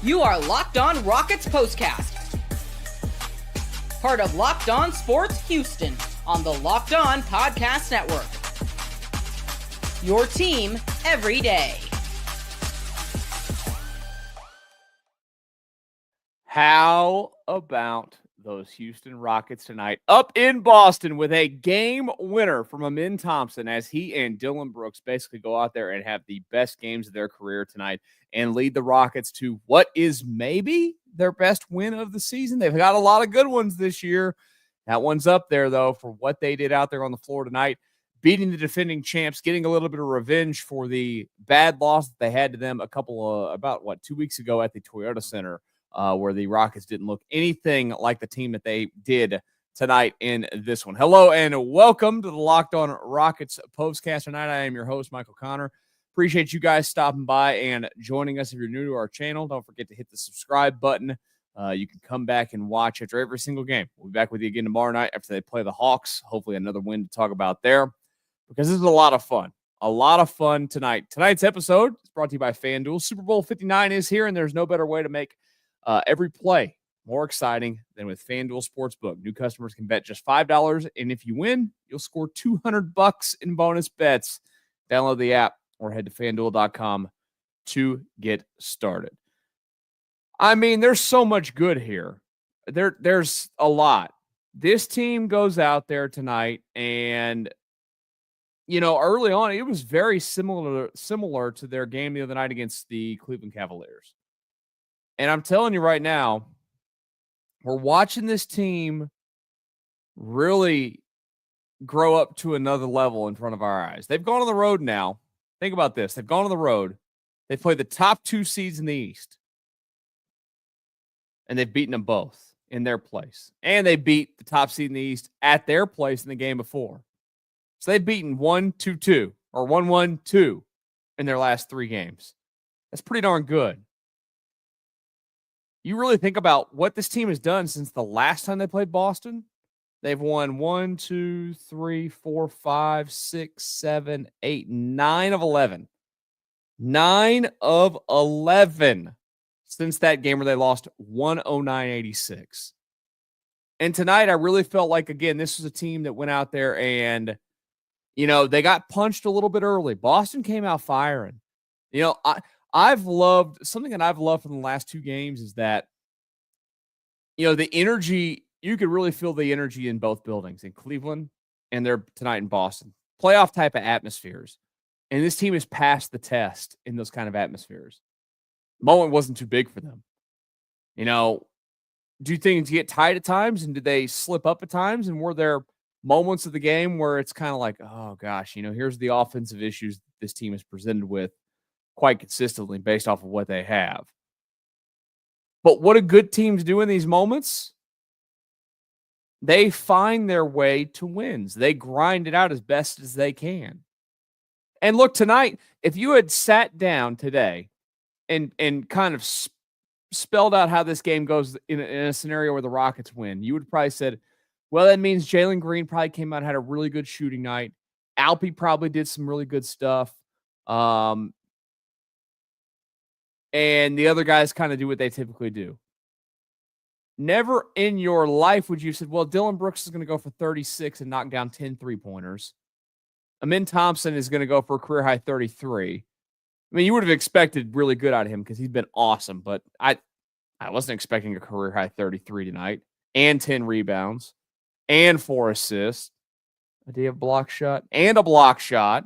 You are Locked On Rockets Postcast, part of Locked On Sports Houston on the Locked On Podcast Network. Your team every day. How about those Houston Rockets tonight up in Boston with a game winner from Amin Thompson as he and Dillon Brooks basically go out there and have the best games of their career tonight and lead the Rockets to what is maybe their best win of the season. They've got a lot of good ones this year. That one's up there, though, for what they did out there on the floor tonight, beating the defending champs, getting a little bit of revenge for the bad loss that they had to them about 2 weeks ago at the Toyota Center. Where the Rockets didn't look anything like the team that they did tonight in this one. Hello and welcome to the Locked On Rockets Postcast tonight. I am your host, Michael Connor. Appreciate you guys stopping by and joining us. If you're new to our channel, don't forget to hit the subscribe button. You can come back and watch after every single game. We'll be back with you again tomorrow night after they play the Hawks. Hopefully another win to talk about there because this is a lot of fun. A lot of fun tonight. Tonight's episode is brought to you by FanDuel. Super Bowl 59 is here, and there's no better way to make every play more exciting than with FanDuel Sportsbook. New customers can bet just $5, and if you win, you'll score $200 in bonus bets. Download the app or head to FanDuel.com to get started. I mean, there's so much good here. There's a lot. This team goes out there tonight, and early on, it was very similar to their game the other night against the Cleveland Cavaliers. And I'm telling you right now, we're watching this team really grow up to another level in front of our eyes. They've gone on the road now. Think about this. They've gone on the road. They've played the top two seeds in the East. And they've beaten them both in their place. And they beat the top seed in the East at their place in the game before. So they've beaten 1-2-2 or 1-1-2 in their last three games. That's pretty darn good. You really think about what this team has done since the last time they played Boston. They've won 9 of 11. 9 of 11 since that game where they lost 109-86. And tonight I really felt like, again, this was a team that went out there and, they got punched a little bit early. Boston came out firing. I've loved something that I've loved from the last two games is that, the energy, you could really feel the energy in both buildings, in Cleveland and they're tonight in Boston. Playoff type of atmospheres. And this team has passed the test in those kind of atmospheres. The moment wasn't too big for them. Do things get tight at times and did they slip up at times? And were there moments of the game where it's kind of like, oh gosh, here's the offensive issues this team is presented with quite consistently based off of what they have. But what do good teams do in these moments? They find their way to wins. They grind it out as best as they can. And look, tonight, if you had sat down today and kind of spelled out how this game goes in a scenario where the Rockets win, you would probably said, well, that means Jalen Green probably came out and had a really good shooting night. Alpy probably did some really good stuff. And the other guys kind of do what they typically do. Never in your life would you have said, well, Dillon Brooks is going to go for 36 and knock down 10 3-pointers. Amin Thompson is going to go for a career-high 33. I mean, you would have expected really good out of him because he's been awesome, but I wasn't expecting a career-high 33 tonight and 10 rebounds and 4 assists. Did he have a block shot? And a block shot.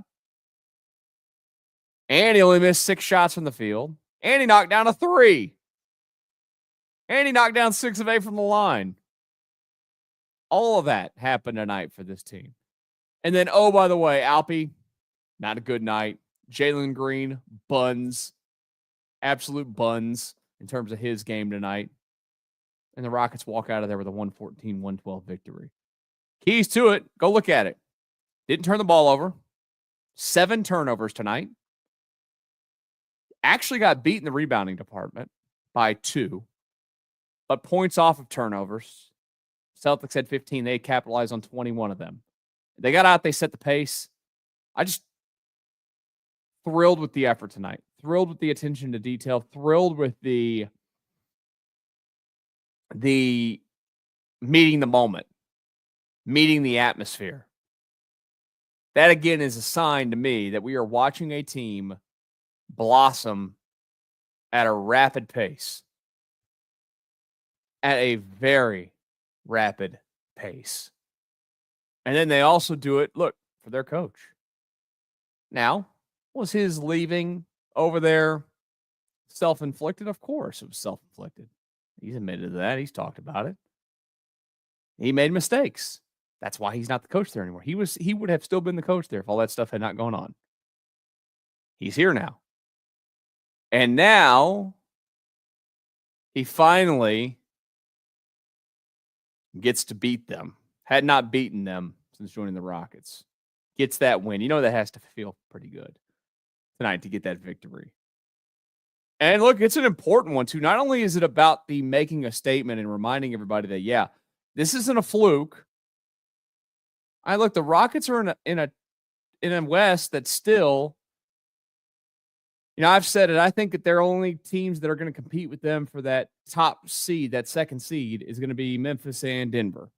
And he only missed 6 shots from the field. And he knocked down a 3. And he knocked down 6 of 8 from the line. All of that happened tonight for this team. And then, oh, by the way, Alpy, not a good night. Jalen Green, buns. Absolute buns in terms of his game tonight. And the Rockets walk out of there with a 114-112 victory. Keys to it, go look at it. Didn't turn the ball over. 7 turnovers tonight. Actually got beat in the rebounding department by 2. But points off of turnovers. Celtics had 15. They capitalized on 21 of them. They got out. They set the pace. I just thrilled with the effort tonight. Thrilled with the attention to detail. Thrilled with the the meeting the moment, meeting the atmosphere. That, again, is a sign to me that we are watching a team blossom at a rapid pace, at a very rapid pace. And then they also do it, look, for their coach. Now, was his leaving over there self-inflicted? Of course it was self-inflicted. He's admitted to that. He's talked about it. He made mistakes. That's why he's not the coach there anymore. He would have still been the coach there if all that stuff had not gone on. He's here now. And now he finally gets to beat them. Had not beaten them since joining the Rockets. Gets that win. You know that has to feel pretty good tonight to get that victory. And look, it's an important one too. Not only is it about the making a statement and reminding everybody that, yeah, this isn't a fluke. Look, the Rockets are in a West that's still, I've said it. I think that they're only teams that are going to compete with them for that top seed, that second seed, is going to be Memphis and Denver.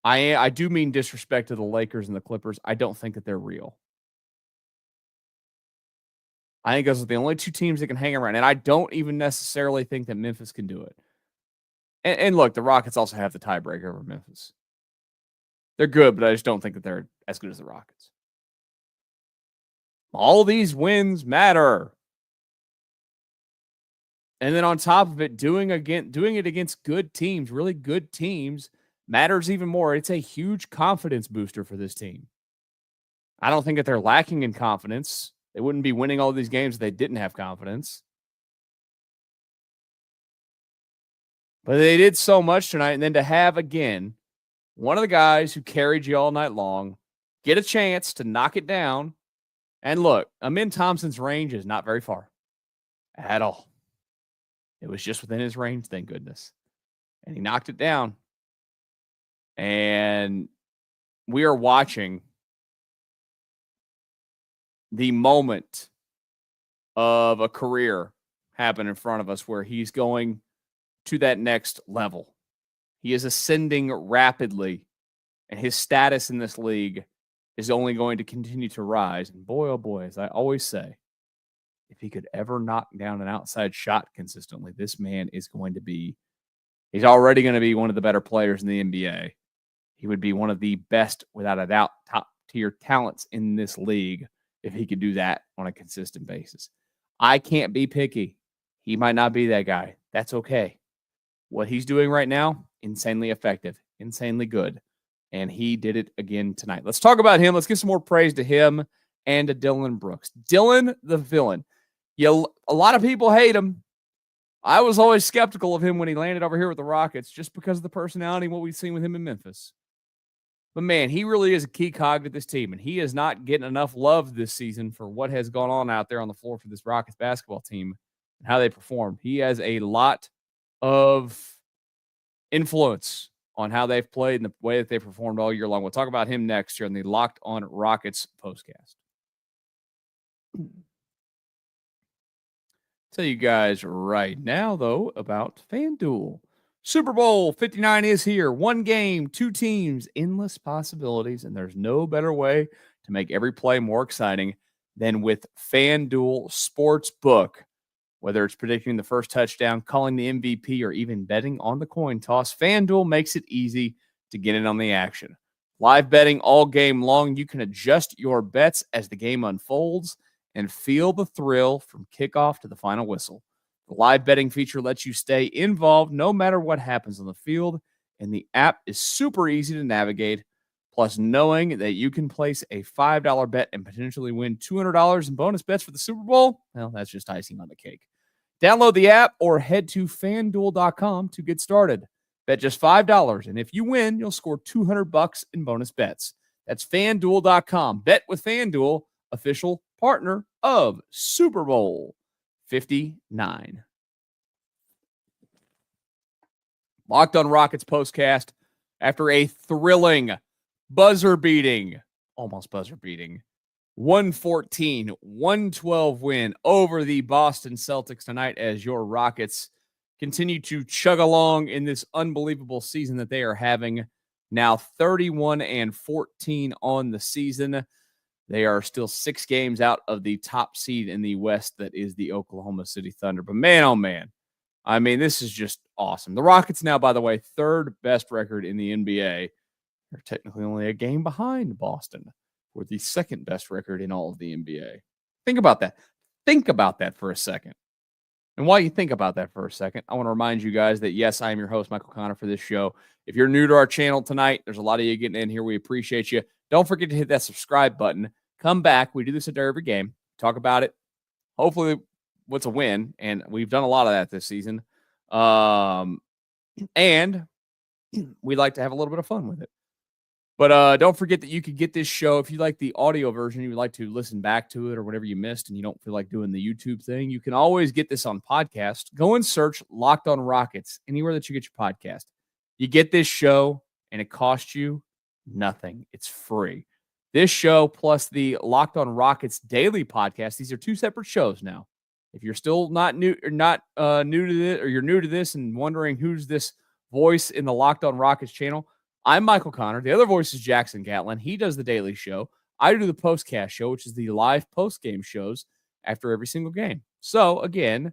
I do mean disrespect to the Lakers and the Clippers. I don't think that they're real. I think those are the only two teams that can hang around. And I don't even necessarily think that Memphis can do it. And look, the Rockets also have the tiebreaker over Memphis. They're good, but I just don't think that they're as good as the Rockets. All these wins matter. And then on top of it, doing it against good teams, really good teams, matters even more. It's a huge confidence booster for this team. I don't think that they're lacking in confidence. They wouldn't be winning all these games if they didn't have confidence. But they did so much tonight. And then to have, again, one of the guys who carried you all night long get a chance to knock it down. And look, Amin Thompson's range is not very far at all. It was just within his range, thank goodness. And he knocked it down. And we are watching the moment of a career happen in front of us where he's going to that next level. He is ascending rapidly, and his status in this league is only going to continue to rise. And boy, oh boy, as I always say, if he could ever knock down an outside shot consistently, this man is going to be, he's already going to be one of the better players in the NBA. He would be one of the best, without a doubt, top-tier talents in this league if he could do that on a consistent basis. I can't be picky. He might not be that guy. That's okay. What he's doing right now, insanely effective, insanely good. And he did it again tonight. Let's talk about him. Let's give some more praise to him and to Dillon Brooks. Dillon, the villain. A lot of people hate him. I was always skeptical of him when he landed over here with the Rockets just because of the personality and what we've seen with him in Memphis. But, man, he really is a key cog to this team, and he is not getting enough love this season for what has gone on out there on the floor for this Rockets basketball team and how they performed. He has a lot of influence on how they've played and the way that they performed all year long. We'll talk about him next here on the Locked On Rockets Postcast. Tell you guys right now, though, about FanDuel. Super Bowl 59 is here. One game, two teams, endless possibilities, and there's no better way to make every play more exciting than with FanDuel Sportsbook. Whether it's predicting the first touchdown, calling the MVP, or even betting on the coin toss, FanDuel makes it easy to get in on the action. Live betting all game long, you can adjust your bets as the game unfolds and feel the thrill from kickoff to the final whistle. The live betting feature lets you stay involved no matter what happens on the field, and the app is super easy to navigate. Plus, knowing that you can place a $5 bet and potentially win $200 in bonus bets for the Super Bowl, well, that's just icing on the cake. Download the app or head to FanDuel.com to get started. Bet just $5, and if you win, you'll score $200 in bonus bets. That's FanDuel.com. Bet with FanDuel, official partner of Super Bowl 59. Locked On Rockets Postcast after a thrilling, almost buzzer beating, 114-112 win over the Boston Celtics tonight as your Rockets continue to chug along in this unbelievable season that they are having. Now 31-14 on the season. They are still 6 games out of the top seed in the West, that is the Oklahoma City Thunder. But man, oh man, I mean, this is just awesome. The Rockets now, by the way, 3rd best record in the NBA. They're technically only a game behind Boston for the 2nd best record in all of the NBA. Think about that. Think about that for a second. And while you think about that for a second, I want to remind you guys that, yes, I am your host, Michael Connor, for this show. If you're new to our channel tonight, there's a lot of you getting in here. We appreciate you. Don't forget to hit that subscribe button. Come back. We do this at every game. Talk about it. Hopefully, what's a win, and we've done a lot of that this season. And we like to have a little bit of fun with it. But don't forget that you could get this show, if you like the audio version, you would like to listen back to it or whatever you missed and you don't feel like doing the YouTube thing, you can always get this on podcast. Go and search Locked On Rockets anywhere that you get your podcast. You get this show, and it costs you nothing. It's free. This show plus the Locked On Rockets daily podcast, these are 2 separate shows now. If you're still not new to this, or you're new to this and wondering who's this voice in the Locked On Rockets channel, I'm Michael Connor. The other voice is Jackson Gatlin. He does the daily show. I do the postcast show, which is the live post-game shows after every single game. So, again,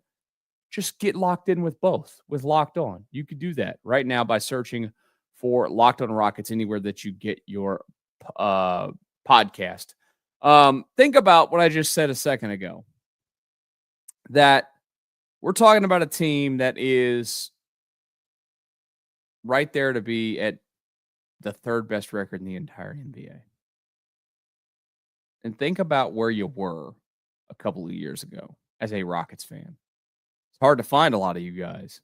just get locked in with both, with Locked On. You could do that right now by searching for Locked On Rockets anywhere that you get your podcast. Think about what I just said a second ago, that we're talking about a team that is right there to be at the 3rd best record in the entire NBA. And think about where you were a couple of years ago as a Rockets fan. It's hard to find a lot of you guys.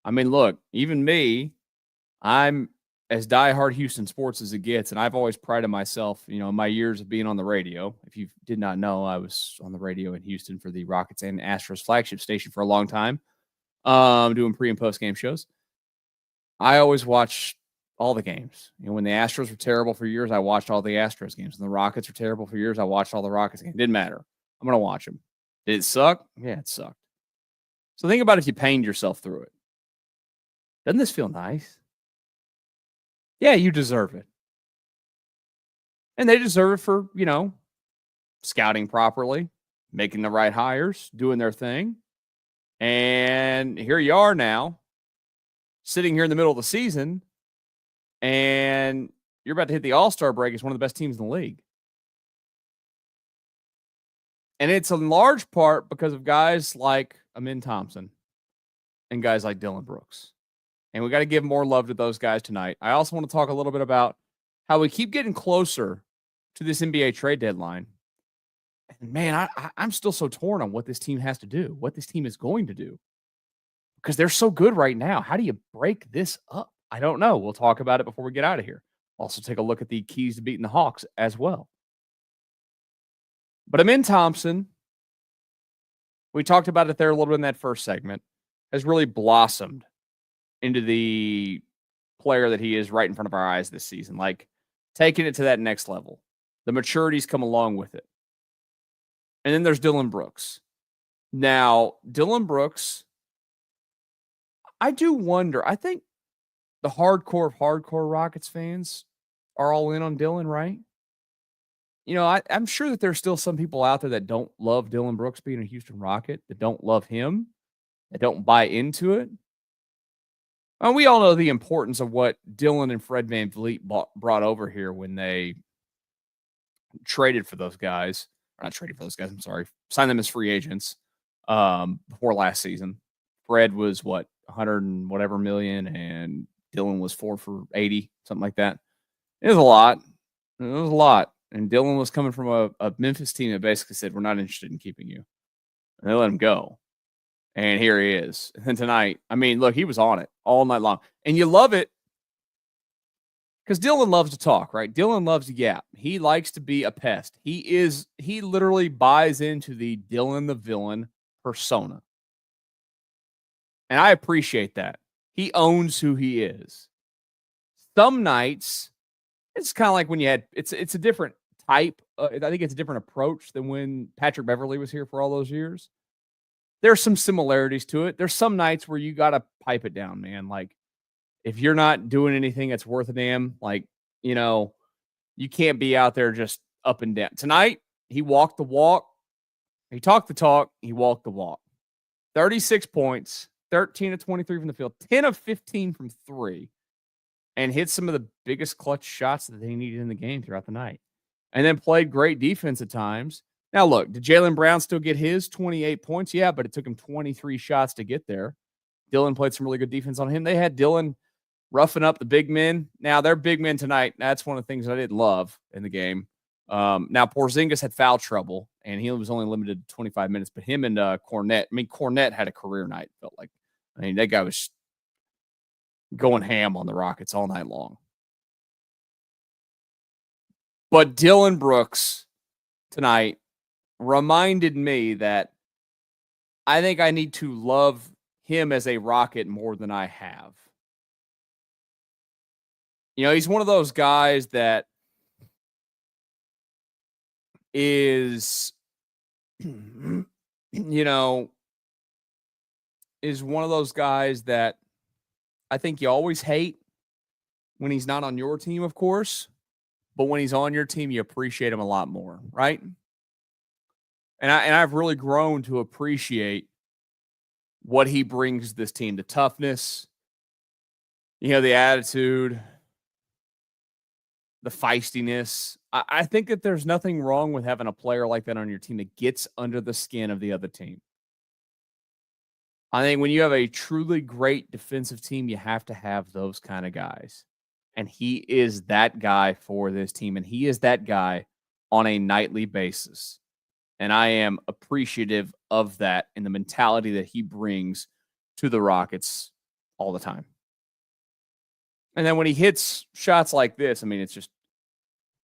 I mean, look, even me, I'm as diehard Houston sports as it gets, and I've always prided myself, in my years of being on the radio. If you did not know, I was on the radio in Houston for the Rockets and Astros flagship station for a long time, doing pre- and post-game shows. I always watched all the games. When the Astros were terrible for years, I watched all the Astros games. When the Rockets were terrible for years, I watched all the Rockets games. It didn't matter. I'm going to watch them. Did it suck? Yeah, it sucked. So think about if you pained yourself through it. Doesn't this feel nice? Yeah, you deserve it. And they deserve it for, scouting properly, making the right hires, doing their thing. And here you are now, sitting here in the middle of the season, and you're about to hit the All-Star break as one of the best teams in the league. And it's in large part because of guys like Amin Thompson and guys like Dylan Brooks. And we got to give more love to those guys tonight. I also want to talk a little bit about how we keep getting closer to this NBA trade deadline. And man, I'm still so torn on what this team has to do, what this team is going to do, because they're so good right now. How do you break this up? I don't know. We'll talk about it before we get out of here. Also take a look at the keys to beating the Hawks as well. But Amin Thompson, we talked about it there a little bit in that first segment, has really blossomed into the player that he is right in front of our eyes this season, like taking it to that next level. The maturity's come along with it. And then there's Dylan Brooks. Now, Dylan Brooks, I do wonder, I think the hardcore of hardcore Rockets fans are all in on Dylan, right? I'm sure that there's still some people out there that don't love Dylan Brooks being a Houston Rocket, that don't love him, that don't buy into it. And we all know the importance of what Dylan and Fred VanVleet brought over here when they traded for those guys. Or not traded for those guys, I'm sorry. Signed them as free agents before last season. Fred was, 100 and whatever million, and Dylan was 4 for 80, something like that. It was a lot. And Dylan was coming from a Memphis team that basically said, we're not interested in keeping you. And they let him go. And here he is. And tonight, look, he was on it all night long. And you love it because Dylan loves to talk, right? Dylan loves to yap. He likes to be a pest. He literally buys into the Dylan the villain persona. And I appreciate that. He owns who he is. Some nights, it's kind of like when you had, it's a different type. I think it's a different approach than when Patrick Beverley was here for all those years. there's some similarities to it. There's some nights where you got to pipe it down, man. Like, if you're not doing anything that's worth a damn, like, you can't be out there just up and down. Tonight, he walked the walk. He talked the talk. He walked the walk. 36 points, 13 of 23 from the field, 10 of 15 from three, and hit some of the biggest clutch shots that they needed in the game throughout the night. And then played great defense at times. Now, look, did Jaylen Brown still get his 28 points? Yeah, but it took him 23 shots to get there. Dillon played some really good defense on him. They had Dillon roughing up the big men. Now, they're big men tonight. That's one of the things that I did love in the game. Now, Porzingis had foul trouble, and he was only limited to 25 minutes. But him and Cornette had a career night, felt like. That guy was going ham on the Rockets all night long. But Dillon Brooks tonight reminded me that I think I need to love him as a Rocket more than I have. He's one of those guys that is, is one of those guys that I think you always hate when he's not on your team, of course, but when he's on your team, you appreciate him a lot more, right? And I've really grown to appreciate what he brings this team, the toughness, the attitude, the feistiness. I think that there's nothing wrong with having a player like that on your team that gets under the skin of the other team. I think when you have a truly great defensive team, you have to have those kind of guys. And he is that guy for this team. And he is that guy on a nightly basis. And I am appreciative of that and the mentality that he brings to the Rockets all the time. And then when he hits shots like this,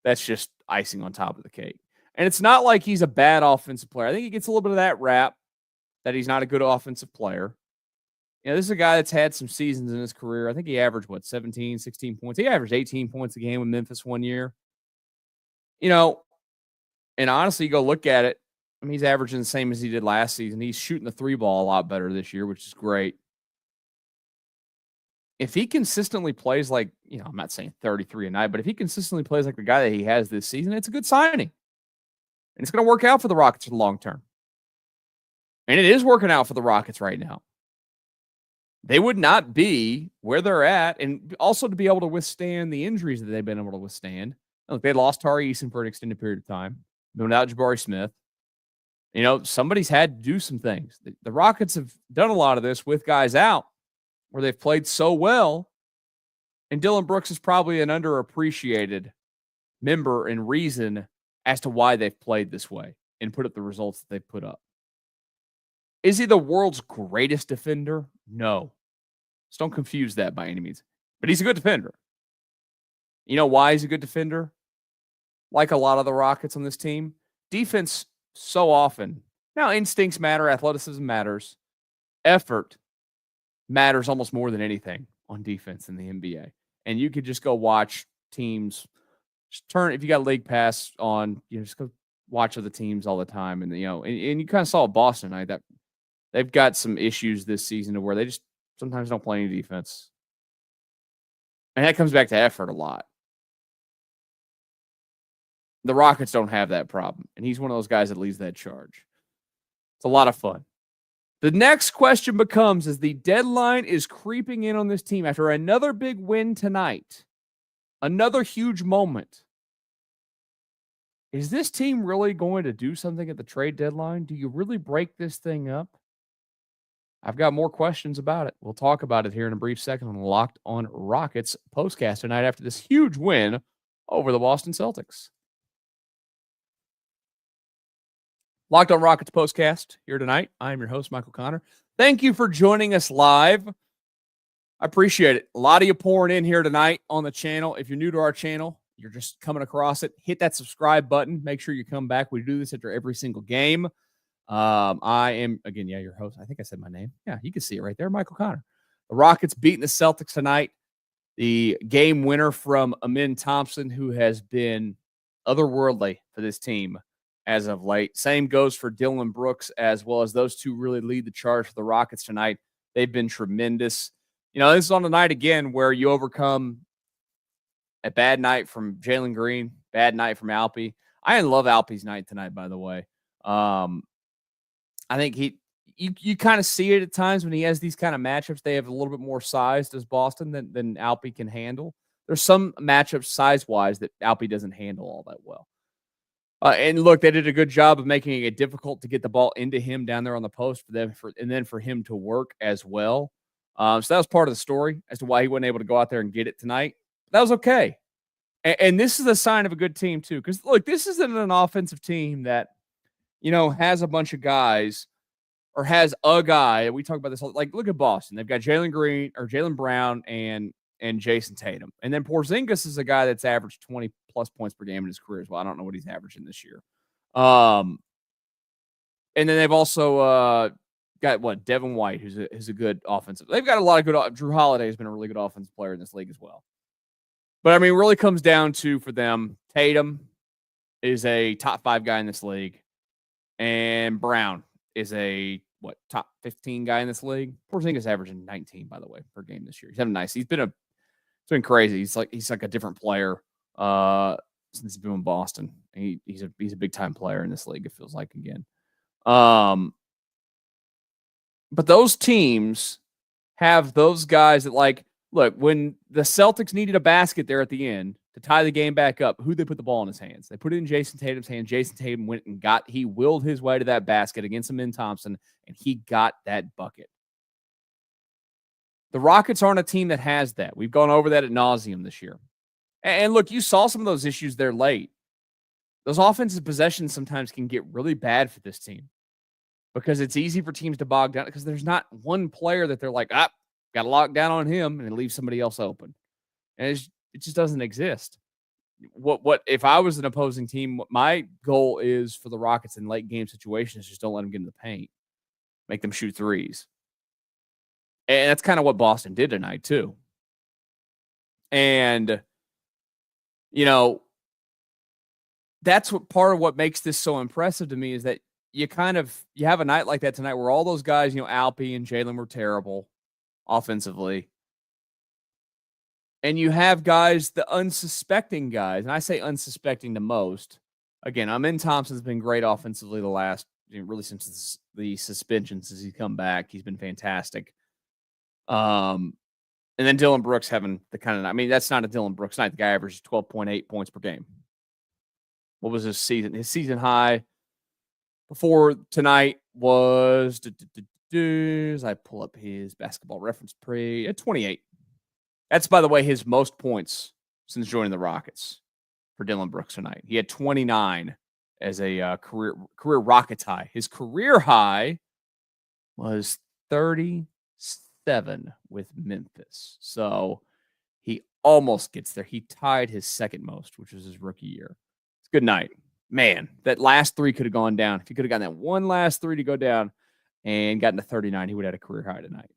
that's just icing on top of the cake. And it's not like he's a bad offensive player. I think he gets a little bit of that rap that he's not a good offensive player. This is a guy that's had some seasons in his career. I think he averaged, 17, 16 points. He averaged 18 points a game with Memphis one year. And honestly, you go look at it. He's averaging the same as he did last season. He's shooting the three ball a lot better this year, which is great. If he consistently plays like, I'm not saying 33 a night, but if he consistently plays like the guy that he has this season, it's a good signing. And it's going to work out for the Rockets in the long term. And it is working out for the Rockets right now. They would not be where they're at, and also to be able to withstand the injuries that they've been able to withstand. Look, they lost Tari Eason for an extended period of time, without Jabari Smith. Somebody's had to do some things. The Rockets have done a lot of this with guys out where they've played so well, and Dillon Brooks is probably an underappreciated member and reason as to why they've played this way and put up the results that they've put up. Is he the world's greatest defender? No. Just don't confuse that by any means. But he's a good defender. You know why he's a good defender? Like a lot of the Rockets on this team, defense so often. Now, instincts matter, athleticism matters. Effort matters almost more than anything on defense in the NBA. And you could just go watch teams. If you got League Pass on, just go watch other teams all the time. And, and you kind of saw Boston tonight that they've got some issues this season to where they just sometimes don't play any defense. And that comes back to effort a lot. The Rockets don't have that problem. And he's one of those guys that leads that charge. It's a lot of fun. The next question becomes, as the deadline is creeping in on this team after another big win tonight, another huge moment, is this team really going to do something at the trade deadline? Do you really break this thing up? I've got more questions about it. We'll talk about it here in a brief second on Locked On Rockets Postcast tonight after this huge win over the Boston Celtics. Locked On Rockets Postcast here tonight. I am your host, Michael Connor. Thank you for joining us live. I appreciate it. A lot of you pouring in here tonight on the channel. If you're new to our channel, you're just coming across it, hit that subscribe button. Make sure you come back. We do this after every single game. I am, again, your host. I think I said my name. Yeah, you can see it right there, Michael Connor. The Rockets beating the Celtics tonight. The game winner from Amin Thompson, who has been otherworldly for this team as of late. Same goes for Dylan Brooks as well, as those two really lead the charge for the Rockets tonight. They've been tremendous. This is on the night again where you overcome a bad night from Jalen Green, bad night from Alpi. I love Alpi's night tonight, by the way. I think you kind of see it at times when he has these kind of matchups. They have a little bit more size as Boston than Alpi can handle. There's some matchups size-wise that Alpi doesn't handle all that well. And look, they did a good job of making it difficult to get the ball into him down there on the post and then for him to work as well. So that was part of the story as to why he wasn't able to go out there and get it tonight. That was okay. And this is a sign of a good team too. Because look, this isn't an offensive team that, has a bunch of guys or has a guy. We talk about this, like look at Boston. They've got Jalen Brown and Jason Tatum. And then Porzingis is a guy that's averaged 20 plus points per game in his career as well. I don't know what he's averaging this year. And then they've also got Devin White, who's a good offensive. They've got a lot of good. Drew Holiday has been a really good offensive player in this league as well. But I mean, it really comes down to, for them, Tatum is a top 5 guy in this league, and Brown is a top 15 guy in this league. Porzingis averaging 19, by the way, per game this year. He's having nice. It's been crazy. He's like a different player since he's been in Boston. He's a big time player in this league. It feels like again. But those teams have those guys that look, when the Celtics needed a basket there at the end to tie the game back up, who'd they put the ball in his hands? They put it in Jason Tatum's hands. Jason Tatum went and he willed his way to that basket against Amin Thompson, and he got that bucket. The Rockets aren't a team that has that. We've gone over that ad nauseum this year. And look, you saw some of those issues there late. Those offensive possessions sometimes can get really bad for this team because it's easy for teams to bog down because there's not one player that they're like, got to lock down on him and leave somebody else open. And it just doesn't exist. What if I was an opposing team, what my goal is for the Rockets in late game situations, just don't let them get in the paint. Make them shoot threes. And that's kind of what Boston did tonight too. And, that's what part of what makes this so impressive to me is that you have a night like that tonight where all those guys, Alpi and Jalen were terrible offensively. And you have guys, the unsuspecting guys, and I say unsuspecting the most. Again, Amin Thompson's been great offensively the last, really since the suspension, since he's come back. He's been fantastic. And then Dylan Brooks having the kind of, that's not a Dylan Brooks night. The guy averages 12.8 points per game. What was his season? His season high before tonight was, as I pull up his basketball reference at 28. That's, by the way, his most points since joining the Rockets for Dylan Brooks tonight. He had 29 as a career Rockets high. His career high was 37 with Memphis. So he almost gets there. He tied his second most, which was his rookie year. It's a good night. Man, that last three could have gone down. If he could have gotten that one last three to go down and gotten to 39, he would have had a career high tonight.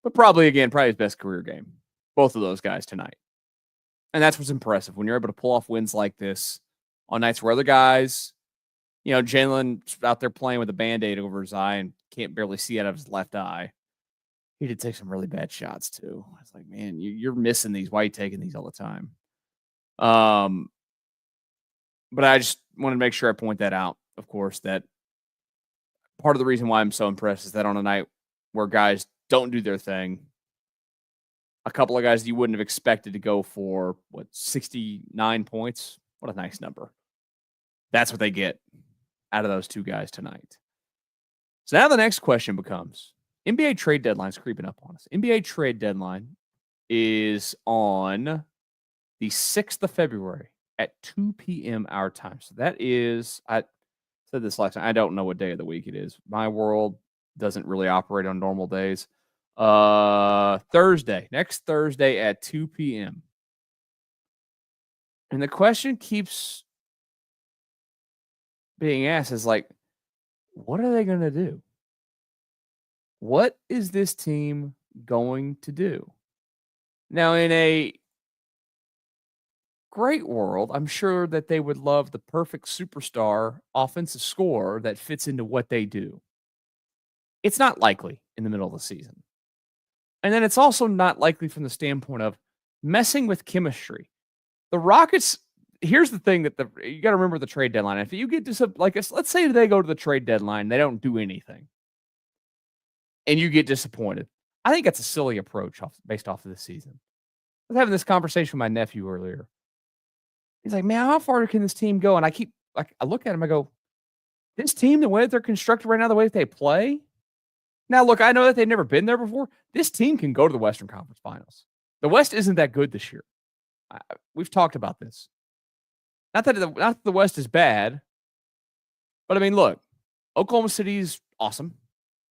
But probably his best career game. Both of those guys tonight. And that's what's impressive when you're able to pull off wins like this on nights where other guys, Jalen's out there playing with a Band-Aid over his eye and can't barely see out of his left eye. He did take some really bad shots too. It's like, man, you're missing these. Why are you taking these all the time? But I just wanted to make sure I point that out, of course, that part of the reason why I'm so impressed is that on a night where guys don't do their thing, a couple of guys you wouldn't have expected to go for, 69 points? What a nice number. That's what they get out of those two guys tonight. So now the next question becomes, NBA trade deadline's creeping up on us. NBA trade deadline is on the 6th of February at 2 p.m. our time. So that is, I said this last time, I don't know what day of the week it is. My world doesn't really operate on normal days. Next Thursday at 2 p.m. And the question keeps being asked is what are they going to do? What is this team going to do? Now, in a great world, I'm sure that they would love the perfect superstar offensive scorer that fits into what they do. It's not likely in the middle of the season. And then it's also not likely from the standpoint of messing with chemistry. The Rockets, here's the thing that you got to remember the trade deadline. If you get to, let's say they go to the trade deadline, they don't do anything, and you get disappointed. I think that's a silly approach based off of this season. I was having this conversation with my nephew earlier. He's like, man, how far can this team go? And I look at him, I go, this team, the way that they're constructed right now, the way that they play. Now, look, I know that they've never been there before. This team can go to the Western Conference Finals. The West isn't that good this year. We've talked about this. Not that the West is bad, but I mean, look, Oklahoma City's awesome.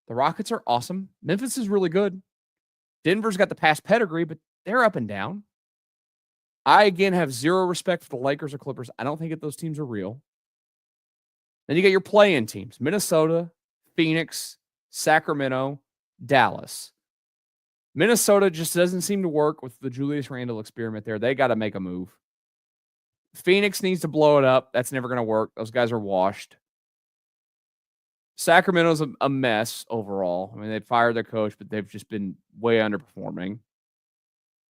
The Rockets are awesome. Memphis is really good. Denver's got the past pedigree, but they're up and down. I, again, have zero respect for the Lakers or Clippers. I don't think that those teams are real. Then you get your play-in teams, Minnesota, Phoenix, Sacramento, Dallas. Minnesota just doesn't seem to work with the Julius Randle experiment there. They got to make a move. Phoenix needs to blow it up. That's never going to work. Those guys are washed. Sacramento's a mess overall. I mean, they fired their coach, but they've just been way underperforming.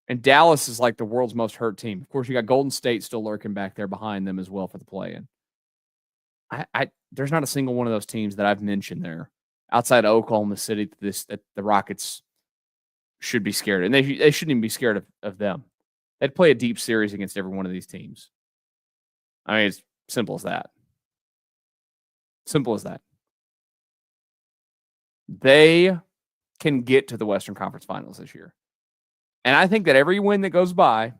And Dallas is like the world's most hurt team. Of course, you got Golden State still lurking back there behind them as well for the play-in. There's not a single one of those teams that I've mentioned there outside of Oklahoma City that the Rockets should be scared. And they shouldn't even be scared of them. They'd play a deep series against every one of these teams. I mean, it's simple as that. Simple as that. They can get to the Western Conference Finals this year. And I think that every win that goes by,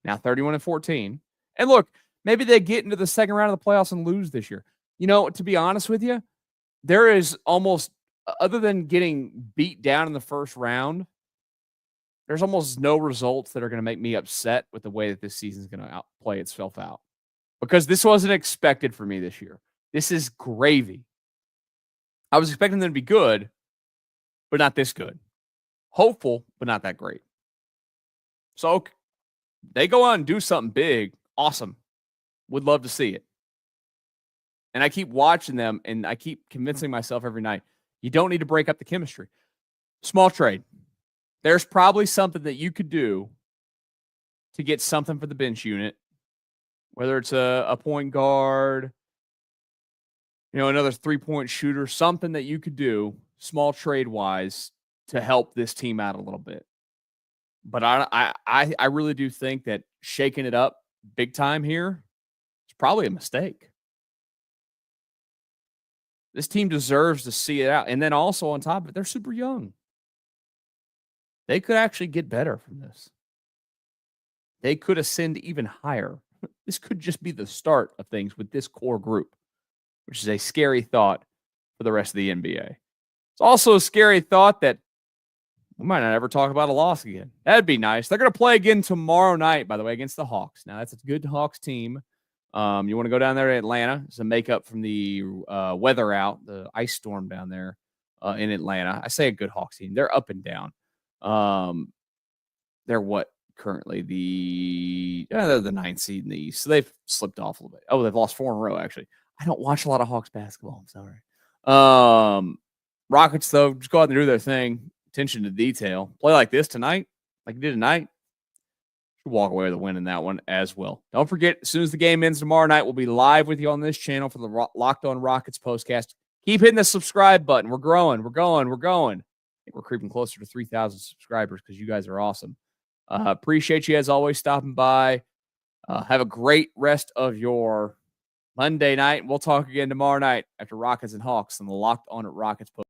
now 31-14, and look, maybe they get into the second round of the playoffs and lose this year. You know, to be honest with you, there is almost, other than getting beat down in the first round, there's almost no results that are going to make me upset with the way that this season is going to play itself out. Because this wasn't expected for me this year. This is gravy. I was expecting them to be good, but not this good. Hopeful, but not that great. So they go on and do something big. Awesome. Would love to see it. And I keep watching them, and I keep convincing myself every night, you don't need to break up the chemistry. Small trade. There's probably something that you could do to get something for the bench unit, whether it's a point guard, another three-point shooter, something that you could do small trade-wise to help this team out a little bit. But I really do think that shaking it up big time here is probably a mistake. This team deserves to see it out. And then also on top of it, they're super young. They could actually get better from this. They could ascend even higher. This could just be the start of things with this core group, which is a scary thought for the rest of the NBA. It's also a scary thought that we might not ever talk about a loss again. That'd be nice. They're going to play again tomorrow night, by the way, against the Hawks. Now, that's a good Hawks team. You want to go down there to Atlanta. It's a makeup from the weather out, the ice storm down there in Atlanta. I say a good Hawks team. They're up and down. They're what currently? They're the 9th seed in the East. So they've slipped off a little bit. Oh, they've lost 4 in a row, actually. I don't watch a lot of Hawks basketball. I'm sorry. Rockets, though, just go out and do their thing. Attention to detail. Play like this tonight, like you did tonight. Should walk away with a win in that one as well. Don't forget, as soon as the game ends tomorrow night, we'll be live with you on this channel for the Locked On Rockets Postcast. Keep hitting the subscribe button. We're growing. We're going. I think we're creeping closer to 3,000 subscribers because you guys are awesome. Appreciate you, as always, stopping by. Have a great rest of your Monday night. We'll talk again tomorrow night after Rockets and Hawks on the Locked On Rockets Postcast.